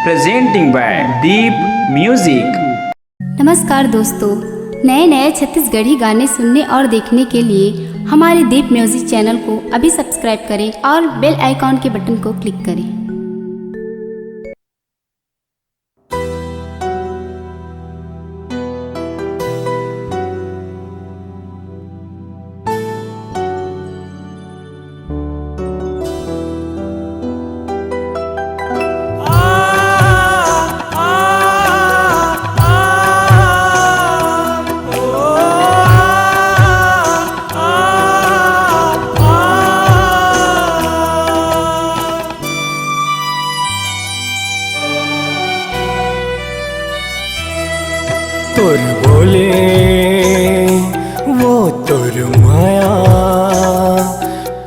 presenting by Deep Music। नमस्कार दोस्तों, नए नए छत्तीसगढ़ी गाने सुनने और देखने के लिए हमारे दीप म्यूजिक चैनल को अभी सब्सक्राइब करें और बेल आइकॉन के बटन को क्लिक करें। तोर बोले वो तोर माया,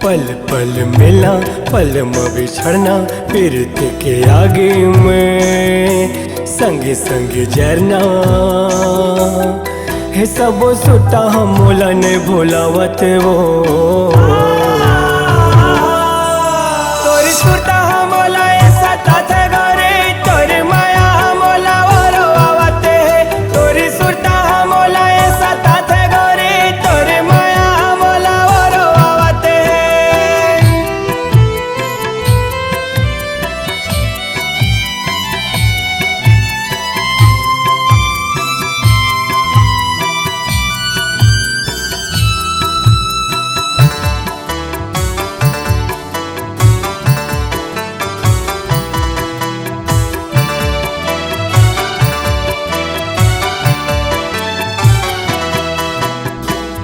पल पल मिला पल में बिछड़ना, फिरत के आगे में संग संग जरना है। सब सुटा हम मोला ने भोलावत वो तोर सुटा हम मोला ऐसा था गोरे, तोर माया मोला वारो आवते तोर सुटा हम मोला ऐसा था गोरे, तोर माया मोला वारो आवते।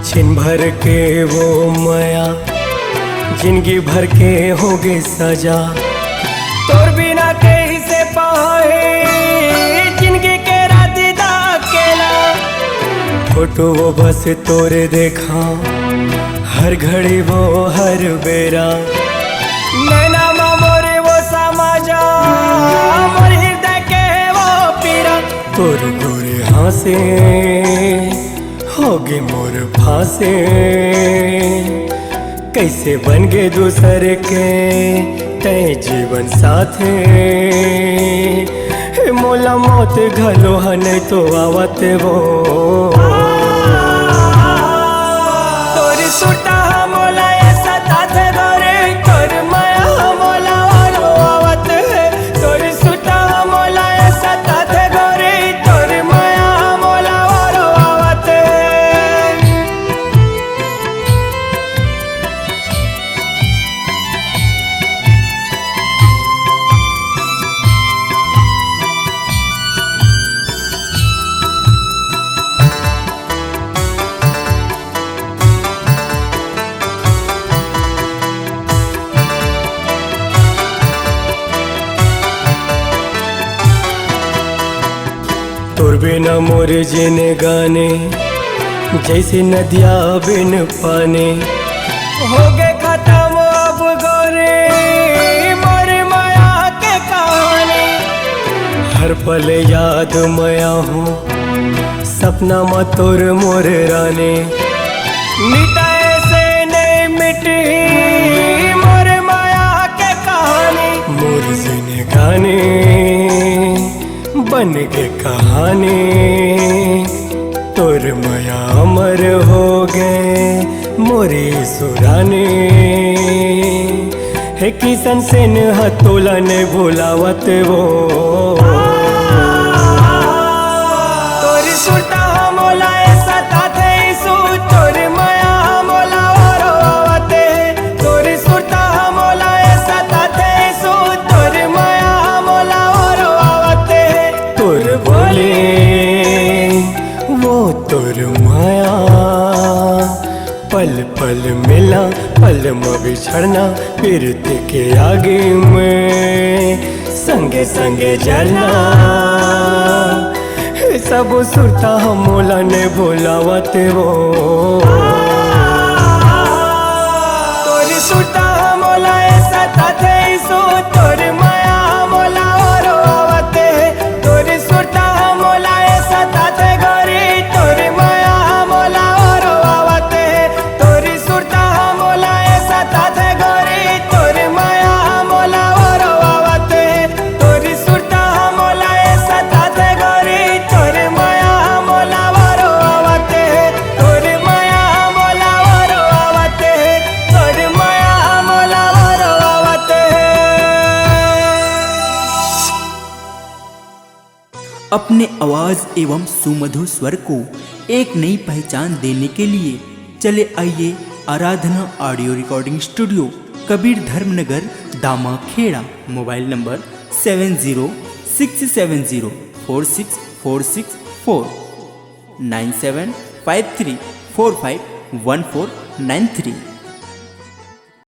छिन भर के वो माया, जिंदगी भर के होगे सजा, तोर बिना कैसे पाए जिंदगी के रात दा अकेला। फोटो वो बस तोरे देखा हर घड़ी वो हर बेरा, नैना मोरे वो समाजा मोर हृदय के वो पीरा। तोर गोरे हासे होगे मोर फांसे, कैसे बन गए दूसरे के तय जीवन साथे। मोला मौत घलो हने तो आवत वो तोर सुटा मोला ऐसा था गोरे, तोर माया मोला वारो आवत है। तोर सुटा मोला ऐसा था गोरे, तोर माया मोला वारो आवत है। तोर बिना मोर जीने गाने जैसे नदिया बिन पानी, हो गए खत्म अब गोरे मोर माया के कहानी। हर पल याद माया हूँ सपना में तोर मोर रानी, मिटाए से नहीं मिटी मोर माया के कहानी। मोर जीने गाने बन के कहानी, तोर माया अमर हो गए मोरी सुरानी। है किसन सेन हतोला ने भोलावत वो तोर सुटा मोला ऐसा था सु, तोर माया मोला वारो आवते। तोर सुटा मोला ऐसा था सु, तोर माया मोला वारो आवते। तोर बोले वो तोर माया, पल पल मिला पल में बिछड़ना, फिरत के आगे में संगे संगे जरना। सब सुरता हम मोला ने भोलावत वो तोर सुरता मोला ऐसा था सो, तोर माया मोला वारो आवते। तोर सुरता मोला ऐसा था गोरे, तोर माया मोला वारो आवते। तोर सुरता मोला ऐसा था गोरे, तोर माया मोला वारो आवते। तोर सुरता अपने आवाज़ एवं सुमधुर स्वर को एक नई पहचान देने के लिए चले आइए Aradhana audio recording studio, Kabir Dharmanagar, Damakheda. Mobile number 7067046464 9753451493।